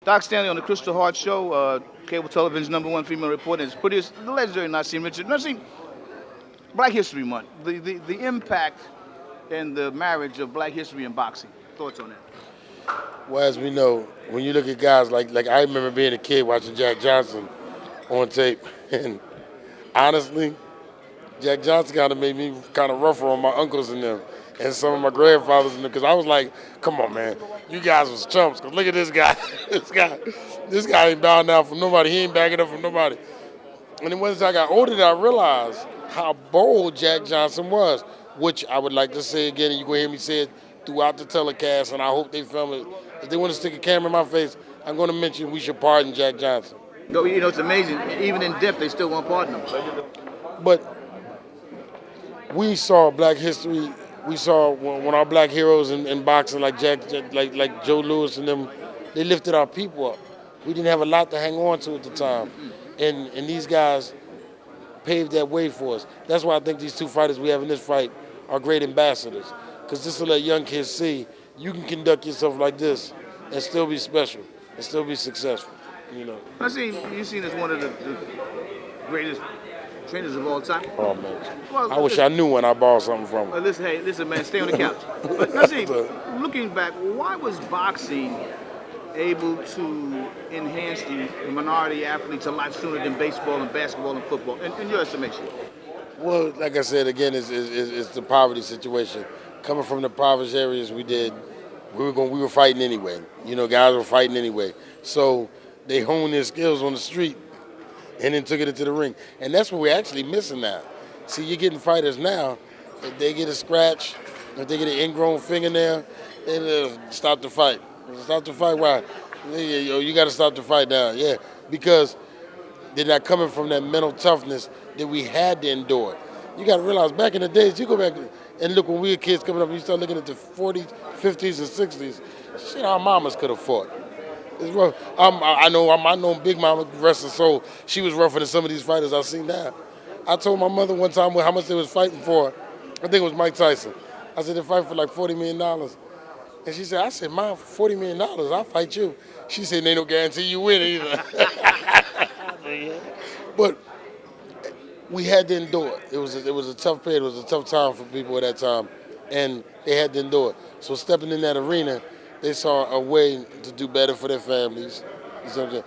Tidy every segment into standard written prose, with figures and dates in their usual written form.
Doc Stanley on the Kristal Hart Show, cable television's #1 female reporter, and it's produced the legendary Nazim Richardson. Nazim, Black History Month, the impact and the marriage of Black history and boxing. Thoughts on that? Well, as we know, when you look at guys like I remember being a kid watching Jack Johnson on tape, and honestly, Jack Johnson kind of made me kind of rougher on my uncles and them, and some of my grandfathers and them, because I was like, come on, man, you guys was chumps. Cause look at this guy, this guy ain't bowing down from nobody. He ain't backing up from nobody. And then once I got older, I realized how bold Jack Johnson was, which I would like to say again, and you're going to hear me say it throughout the telecast, and I hope they film it. If they want to stick a camera in my face, I'm going to mention we should pardon Jack Johnson. You know, it's amazing. Even in depth, they still won't pardon him. But we saw Black history. We saw when our Black heroes in boxing, like like Joe Louis and them, they lifted our people up. We didn't have a lot to hang on to at the time, and these guys paved that way for us. That's why I think these two fighters we have in this fight are great ambassadors, because this will let young kids see you can conduct yourself like this and still be special and still be successful. You know. You've seen as one of the greatest trainers of all time. Oh man, Well, I wish I knew when I borrowed something from him. Listen, man, stay on the couch. But Nazim, looking back, why was boxing able to enhance the minority athletes a lot sooner than baseball and basketball and football, in your estimation? Well, like I said, again, it's the poverty situation. Coming from the impoverished areas we were fighting anyway. You know, guys were fighting anyway. So they honed their skills on the street and then took it into the ring. And that's what we're actually missing now. See, you're getting fighters now, if they get a scratch, if they get an ingrown fingernail, they stop the fight. Stop the fight, why? You got to stop the fight now, yeah. Because they're not coming from that mental toughness that we had to endure. You got to realize, back in the days, you go back and look when we were kids coming up, you start looking at the 40s, 50s, and 60s, shit, our mamas could have fought. It's rough. I know Big Mama, rest her soul, she was rougher than some of these fighters I've seen now. I told my mother one time how much they was fighting for. I think it was Mike Tyson. I said, they fight for like $40 million. And she said, I said, Mom, for $40 million, I'll fight you. She said, ain't no guarantee you win either. But we had to endure it. It was a tough period. It was a tough time for people at that time. And they had to endure it. So stepping in that arena, they saw a way to do better for their families. You see what I'm saying?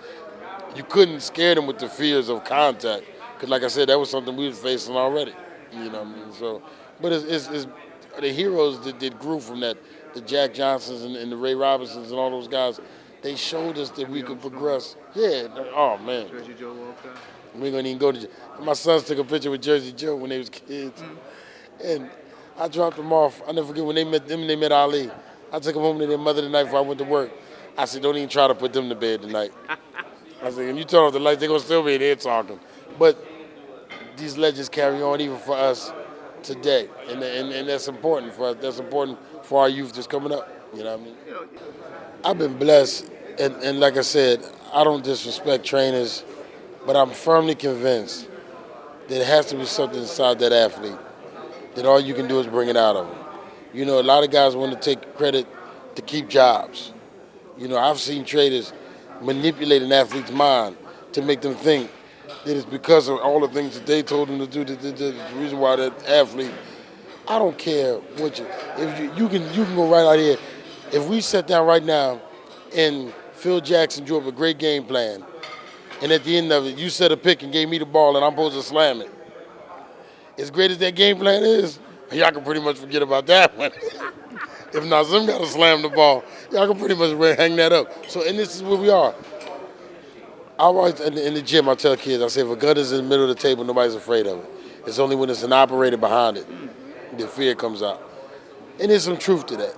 You couldn't scare them with the fears of contact. Because like I said, that was something we were facing already. You know what I mean? So, but it's the heroes that grew from that, the Jack Johnsons and the Ray Robinsons and all those guys, they showed us that we could progress. Yeah, oh man. Jersey Joe Walker. We're gonna even go to. My sons took a picture with Jersey Joe when they was kids, and I dropped them off. I never forget when they met them and they met Ali. I took them home to their mother the night before I went to work. I said, don't even try to put them to bed tonight. I said, when you turn off the lights, they're gonna still be there talking. But these legends carry on even for us today, and that's important for us. That's important for our youth that's coming up. You know what I mean? I've been blessed, and like I said, I don't disrespect trainers, but I'm firmly convinced that there has to be something inside that athlete that all you can do is bring it out of them. You know, a lot of guys want to take credit to keep jobs. You know, I've seen traders manipulate an athlete's mind to make them think that it's because of all the things that they told them to do that the reason why that athlete. I don't care what you can go right out here. If we sat down right now and Phil Jackson drew up a great game plan, and at the end of it, you set a pick and gave me the ball and I'm supposed to slam it. As great as that game plan is, y'all can pretty much forget about that one. If Nazim got to slam the ball, y'all can pretty much hang that up. So, and this is where we are. I always, in the gym, I tell kids, I say, if a gun is in the middle of the table, nobody's afraid of it. It's only when it's an operator behind it that fear comes out. And there's some truth to that.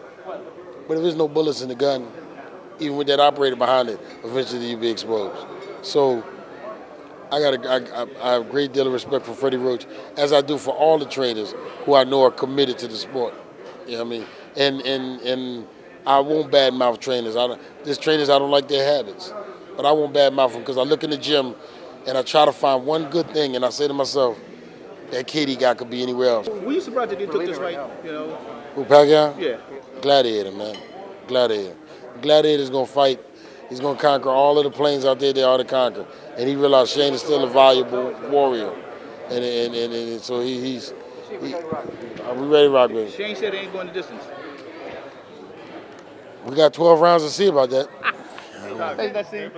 But if there's no bullets in the gun, even with that operator behind it, eventually you'll be exposed. So I have a great deal of respect for Freddie Roach, as I do for all the trainers who I know are committed to the sport. You know what I mean? And I won't badmouth trainers. There's trainers I don't like their habits, but I won't badmouth them because I look in the gym and I try to find one good thing, and I say to myself, that kid he got could be anywhere else. Were you surprised that you took this right? You know. Who, Pacquiao? Yeah. Gladiator, man. Gladiator. Gladiator's gonna fight He's going to conquer all of the planes out there are to conquer. And he realized Shane is still a valuable warrior. And so he's are we ready to rock, baby? Shane said he ain't going the distance. We got 12 rounds to see about that. Hey, Nazim.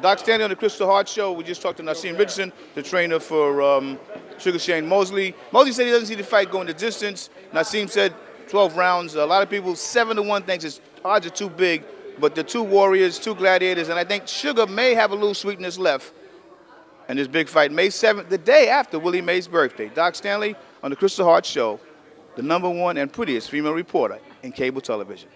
Doc Stanley on the Kristal Hart Show. We just talked to Nazim Richardson, the trainer for Sugar Shane Mosley. Mosley said he doesn't see the fight going the distance. Nazim said 12 rounds. A lot of people, 7-1 thinks his odds are too big, but the two warriors, two gladiators, and I think Sugar may have a little sweetness left in this big fight. May 7th, the day after Willie Mays' birthday. Doc Stanley on the Kristal Hart Show, the #1 and prettiest female reporter in cable television.